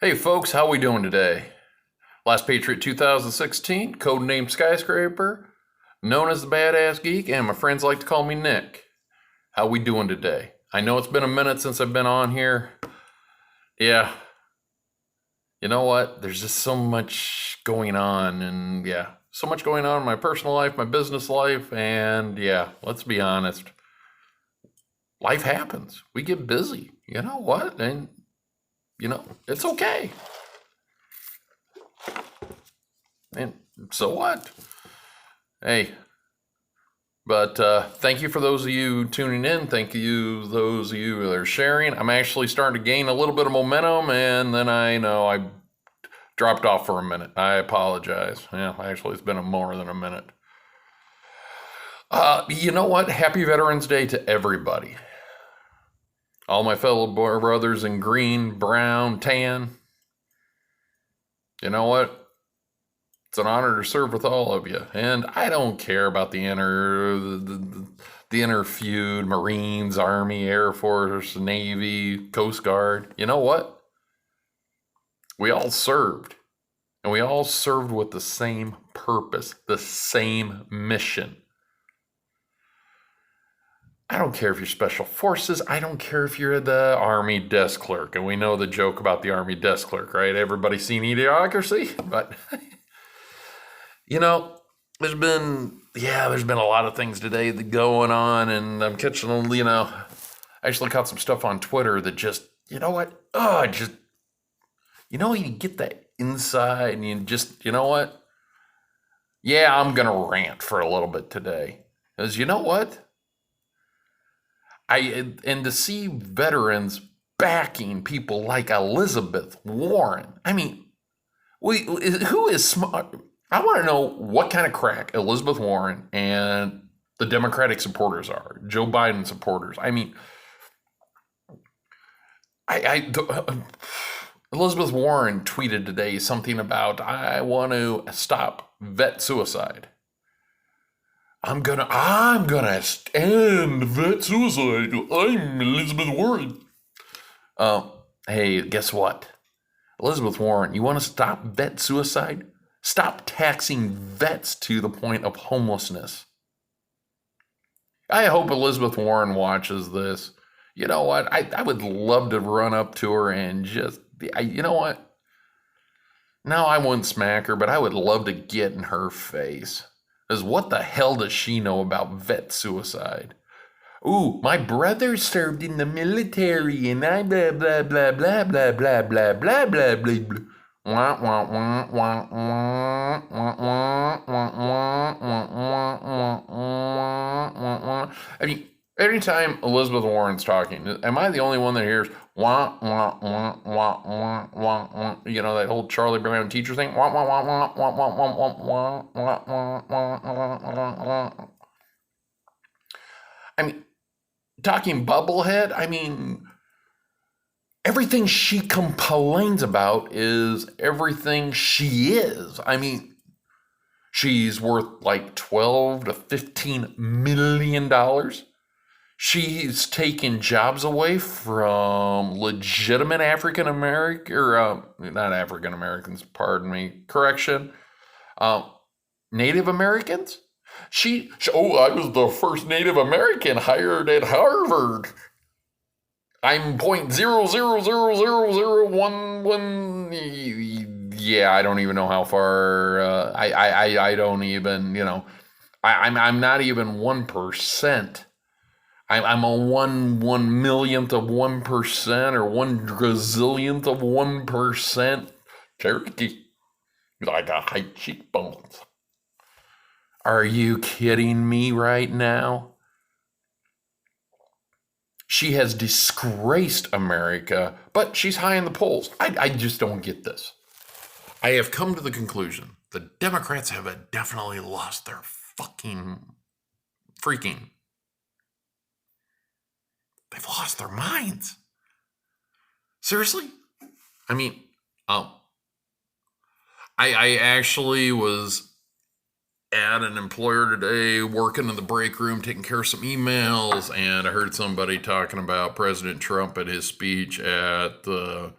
Hey folks, how we doing today? Last Patriot 2016, codename Skyscraper, known as the Badass Geek, and my friends like to call me Nick. How we doing today? I know it's been a minute since I've been on here. Yeah, you know what? There's just so much going on, and so much going on in my personal life, my business life, and let's be honest. Life happens. We get busy. You know what? And, it's okay. And so what? Hey, but thank you for those of you tuning in. Thank you, those of you that are sharing. I'm actually starting to gain a little bit of momentum, and then I know I dropped off for a minute. I apologize. Yeah, actually, it's been more than a minute. You know what? Happy Veterans Day to everybody. All my fellow brothers in green, brown, tan. You know what? It's an honor to serve with all of you, and I don't care about the inner feud, Marines, Army, Air Force, Navy, Coast Guard. You know what? We all served, and we all served with the same purpose, the same mission. I don't care if you're special forces. I don't care if you're the Army desk clerk, and we know the joke about the Army desk clerk, right? Everybody seen Idiocracy, but. You know, there's been a lot of things today that going on, and I'm catching, I actually caught some stuff on Twitter that just, you know what? You get that inside, and you just, you know what? Yeah, I'm going to rant for a little bit today. Because you know what? And to see veterans backing people like Elizabeth Warren. I mean, who is smart? I want to know what kind of crack Elizabeth Warren and the Democratic supporters are, Joe Biden supporters. I mean, Elizabeth Warren tweeted today something about, I want to stop vet suicide. I'm gonna end vet suicide. I'm Elizabeth Warren. Hey, guess what? Elizabeth Warren, you want to stop vet suicide? Stop taxing vets to the point of homelessness. I hope Elizabeth Warren watches this. You know what? I would love to run up to her and you know what? No, I wouldn't smack her, but I would love to get in her face. Because what the hell does she know about vet suicide? Ooh, my brother served in the military and I blah blah blah blah blah blah blah blah blah blah blah. I mean, every time Elizabeth Warren's talking, am I the only one that hears wah wah wah wah wah wah wah? You know that old Charlie Brown teacher thing. Wah wah wah wah wah wah wah wah wah wah wah wah. I mean, talking bubblehead. I mean. Everything she complains about is everything she is. I mean, she's worth like 12 to 15 million dollars. She's taken jobs away from legitimate African American, or not African Americans, pardon me, correction, Native Americans. I was the first Native American hired at Harvard. I'm 0.0000011. Yeah, I don't even know how far. I don't even. I'm not even 1%. I'm a one millionth of 1% or 1 gazillionth of 1%. Cherokee, I got high cheekbones. Are you kidding me right now? She has disgraced America, but she's high in the polls. I just don't get this. I have come to the conclusion the Democrats have definitely lost their freaking. They've lost their minds. Seriously? I mean, I actually was at an employer today, working in the break room, taking care of some emails, and I heard somebody talking about President Trump at his speech at the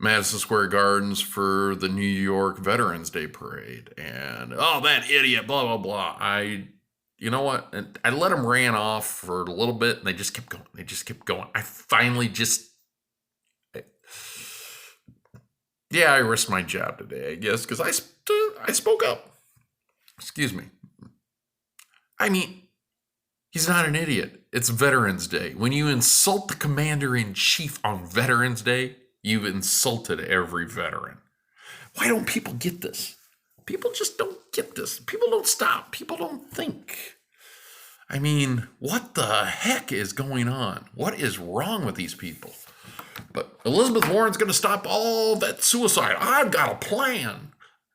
Madison Square Gardens for the New York Veterans Day Parade. And, oh, that idiot, blah, blah, blah. You know what? And I let them ran off for a little bit and they just kept going. They just kept going. I finally just, yeah, I risked my job today, I guess, because I spoke up. Excuse me. I mean, he's not an idiot. It's Veterans Day. When you insult the commander in chief on Veterans Day, you've insulted every veteran. Why don't people get this? People just don't get this. People don't stop. People don't think. I mean, what the heck is going on? What is wrong with these people? But Elizabeth Warren's going to stop all that suicide. I've got a plan.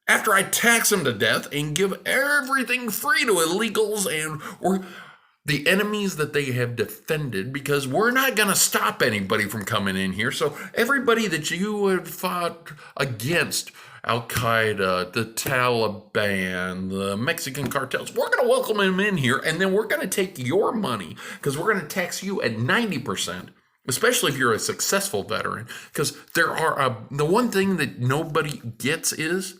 After I tax them to death and give everything free to illegals or the enemies that they have defended, because we're not going to stop anybody from coming in here. So everybody that you have fought against, Al-Qaeda, the Taliban, the Mexican cartels, we're going to welcome them in here, and then we're going to take your money because we're going to tax you at 90%. Especially if you're a successful veteran, because there are the one thing that nobody gets is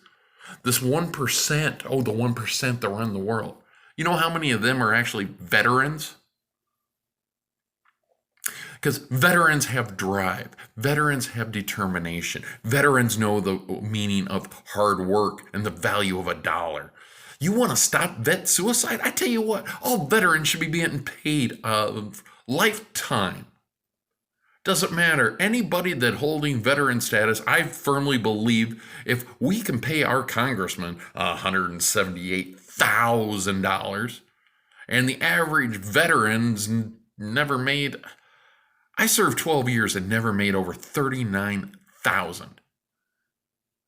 this 1%. Oh, the 1% that run the world. You know how many of them are actually veterans? Because veterans have drive. Veterans have determination. Veterans know the meaning of hard work and the value of a dollar. You want to stop vet suicide? I tell you what, all veterans should be being paid a lifetime. Doesn't matter. Anybody that holding veteran status, I firmly believe if we can pay our congressman $178,000 and the average veteran's never made, I served 12 years and never made over $39,000.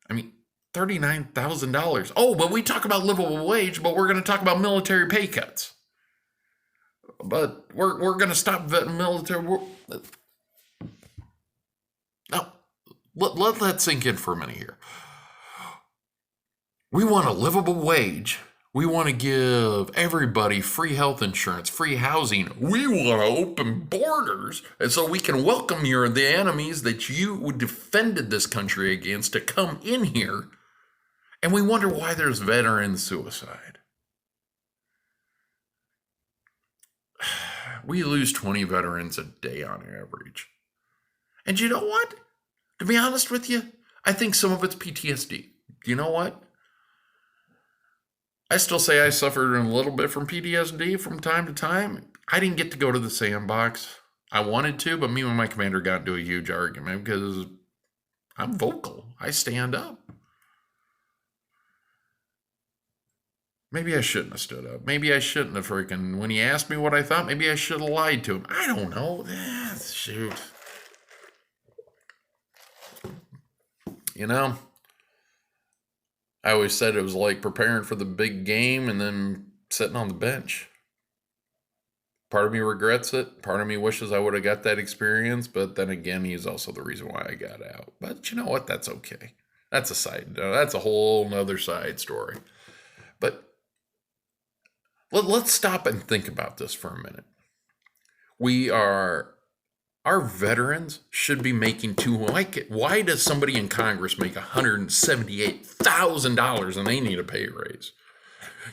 I mean, $39,000. Oh, but we talk about livable wage, but we're going to talk about military pay cuts. But we're going to stop military. Now, let that sink in for a minute here. We want a livable wage. We want to give everybody free health insurance, free housing. We want to open borders, and so we can welcome the enemies that you defended this country against to come in here. And we wonder why there's veteran suicide. We lose 20 veterans a day on average. And you know what? To be honest with you, I think some of it's PTSD. You know what? I still say I suffered a little bit from PTSD from time to time. I didn't get to go to the sandbox. I wanted to, but me and my commander got into a huge argument because I'm vocal. I stand up. Maybe I shouldn't have stood up. Maybe I shouldn't have freaking, when he asked me what I thought, maybe I should have lied to him. I don't know. Shoot. You know, I always said it was like preparing for the big game and then sitting on the bench. Part of me regrets it. Part of me wishes I would have got that experience. But then again, he's also the reason why I got out. But you know what? That's okay. That's a side. That's a whole nother side story. But let's stop and think about this for a minute. Our veterans should be making why does somebody in Congress make $178,000 and they need a pay raise?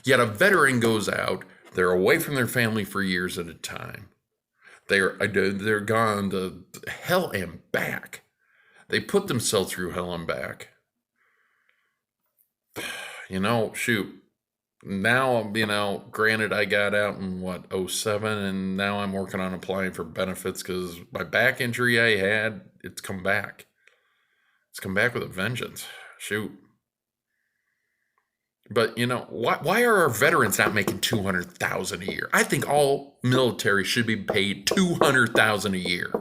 Yet a veteran goes out, they're away from their family for years at a time. They're gone to hell and back. They put themselves through hell and back. You know, shoot. Now, granted, I got out in 07, and now I'm working on applying for benefits because my back injury I had, it's come back. It's come back with a vengeance. Shoot. But, why are our veterans not making $200,000 a year? I think all military should be paid $200,000 a year.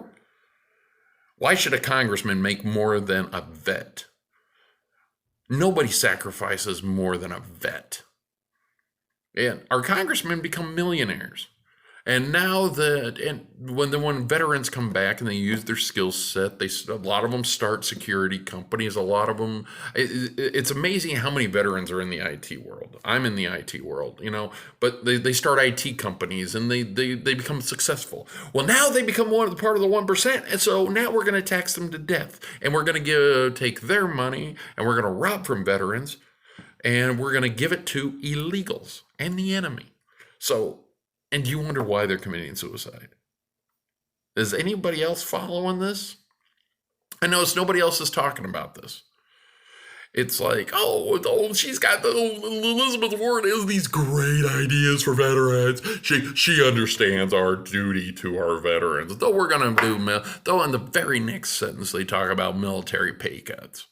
Why should a congressman make more than a vet? Nobody sacrifices more than a vet. And our congressmen become millionaires. And now that, and when veterans come back and they use their skill set, a lot of them start security companies. A lot of them, it's amazing how many veterans are in the IT world. I'm in the IT world, but they start IT companies and they become successful. Well, now they become part of the 1%, and so now we're going to tax them to death, and we're going to take their money and we're going to rob from veterans, and we're going to give it to illegals and the enemy. So. And you wonder why they're committing suicide. Is anybody else following this? I notice nobody else is talking about this. It's like, she's got Elizabeth Warren has these great ideas for veterans. She understands our duty to our veterans. Though we're gonna though in the very next sentence they talk about military pay cuts.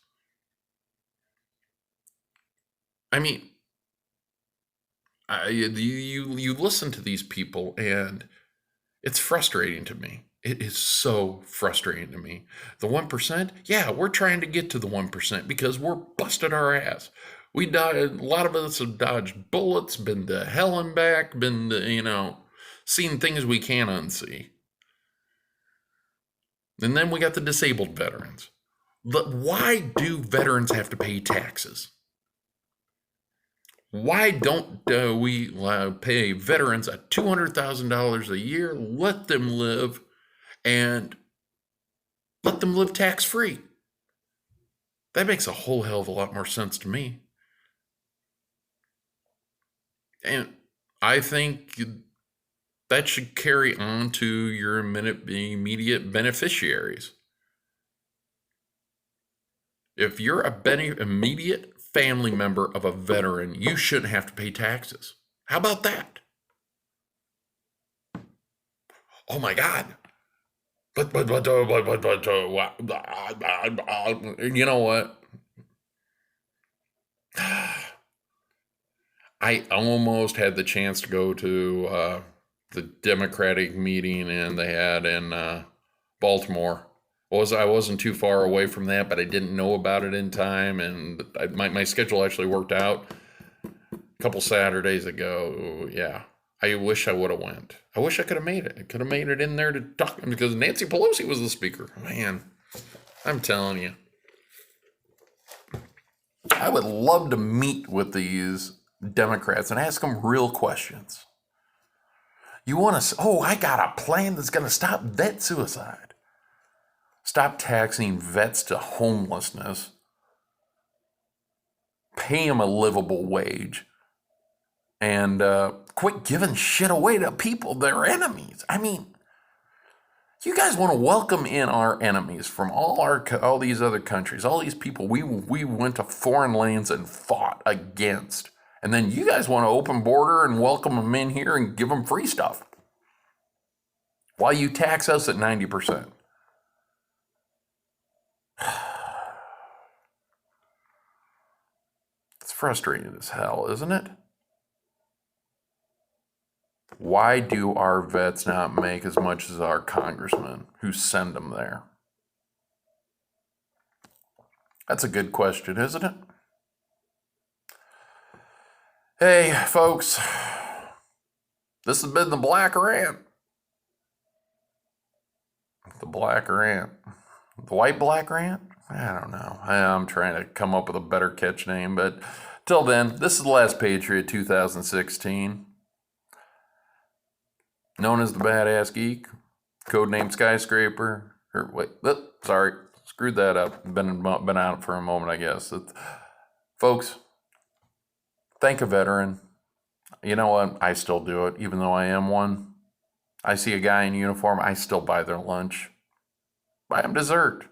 I mean, you listen to these people and it's frustrating to me. It is so frustrating to me. The 1%, yeah, we're trying to get to the 1% because we're busted our ass. We died, a lot of us have dodged bullets, been to hell and back, been to, seen things we can't unsee. And then we got the disabled veterans. But why do veterans have to pay taxes? Why don't we pay veterans at $200,000 a year, let them live, and let them live tax-free? That makes a whole hell of a lot more sense to me. And I think that should carry on to your immediate beneficiaries. If you're a immediate family member of a veteran, you shouldn't have to pay taxes. How about that? Oh my God. But, you know what? I almost had the chance to go to the Democratic meeting and they had in Baltimore. I wasn't too far away from that, but I didn't know about it in time, and my schedule actually worked out a couple Saturdays ago. Yeah, I wish I would have went. I wish I could have made it. I could have made it in there to talk because Nancy Pelosi was the speaker. Man, I'm telling you, I would love to meet with these Democrats and ask them real questions. You want to? Oh, I got a plan that's going to stop vet suicide. Stop taxing vets to homelessness. Pay them a livable wage. And quit giving shit away to people, their enemies. I mean, you guys want to welcome in our enemies from all these other countries, all these people we went to foreign lands and fought against. And then you guys want to open border and welcome them in here and give them free stuff. While you tax us at 90%. It's frustrating as hell, isn't it? Why do our vets not make as much as our congressmen who send them there? That's a good question, isn't it? Hey, folks, this has been the Black Rant. The Black Rant. The White Black Rant? I don't know. I'm trying to come up with a better catch name, but till then, this is the Last Patriot 2016. Known as the Badass Geek, codename Skyscraper. Sorry, screwed that up. Been out for a moment, I guess. Folks, thank a veteran. You know what? I still do it, even though I am one. I see a guy in uniform, I still buy their lunch. Buy them dessert.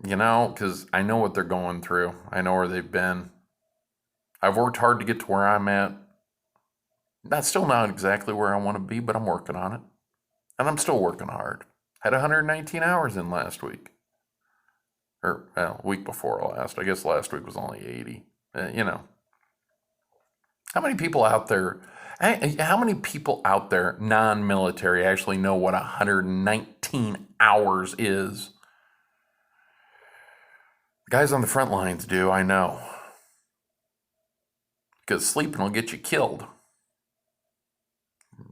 Because I know what they're going through. I know where they've been. I've worked hard to get to where I'm at. That's still not exactly where I want to be, but I'm working on it. And I'm still working hard. Had 119 hours in last week. Week before last. I guess last week was only 80. How many people out there, non-military, actually know what 119 hours is? Guys on the front lines do, I know. Because sleeping will get you killed.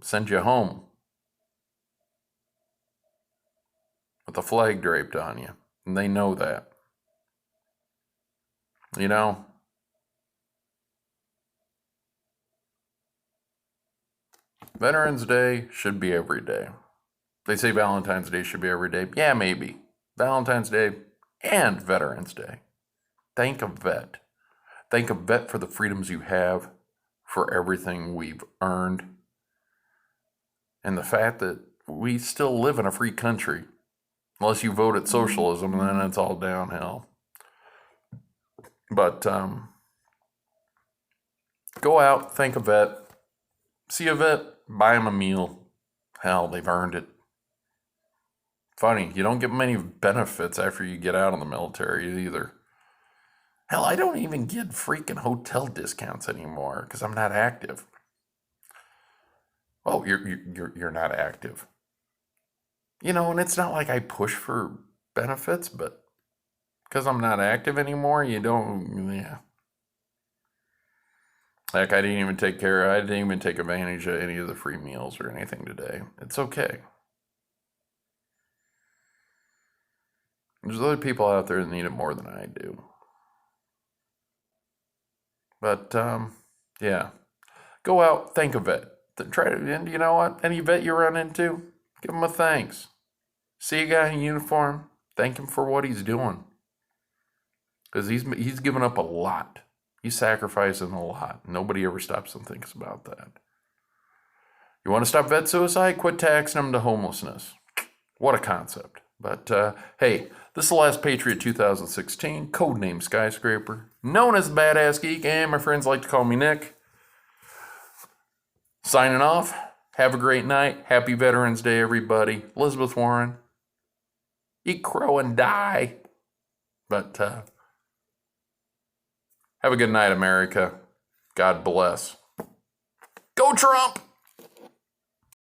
send you home with a flag draped on you. And they know that. You know, Veterans Day should be every day. They say Valentine's Day should be every day. Yeah, maybe. Valentine's Day and Veterans Day. Thank a vet. Thank a vet for the freedoms you have, for everything we've earned, and the fact that we still live in a free country. Unless you vote at socialism, and then it's all downhill. But go out, thank a vet. See a vet, buy him a meal. Hell, they've earned it. Funny, you don't get many benefits after you get out of the military either. Hell, I don't even get freaking hotel discounts anymore because I'm not active. Oh, you're not active. You know, and it's not like I push for benefits, but because I'm not active anymore, you don't, yeah. Like I didn't even take advantage of any of the free meals or anything today. It's okay. There's other people out there that need it more than I do. But, yeah. Go out, thank a vet. Try to, and you know what? Any vet you run into, give him a thanks. See a guy in uniform, thank him for what he's doing. Because he's given up a lot. He's sacrificing a lot. Nobody ever stops and thinks about that. You want to stop vet suicide? Quit taxing them to homelessness. What a concept. But hey, this is the Last Patriot 2016, codename Skyscraper, known as the Badass Geek, and my friends like to call me Nick. Signing off. Have a great night. Happy Veterans Day, everybody. Elizabeth Warren. Eat crow and die. But have a good night, America. God bless. Go Trump!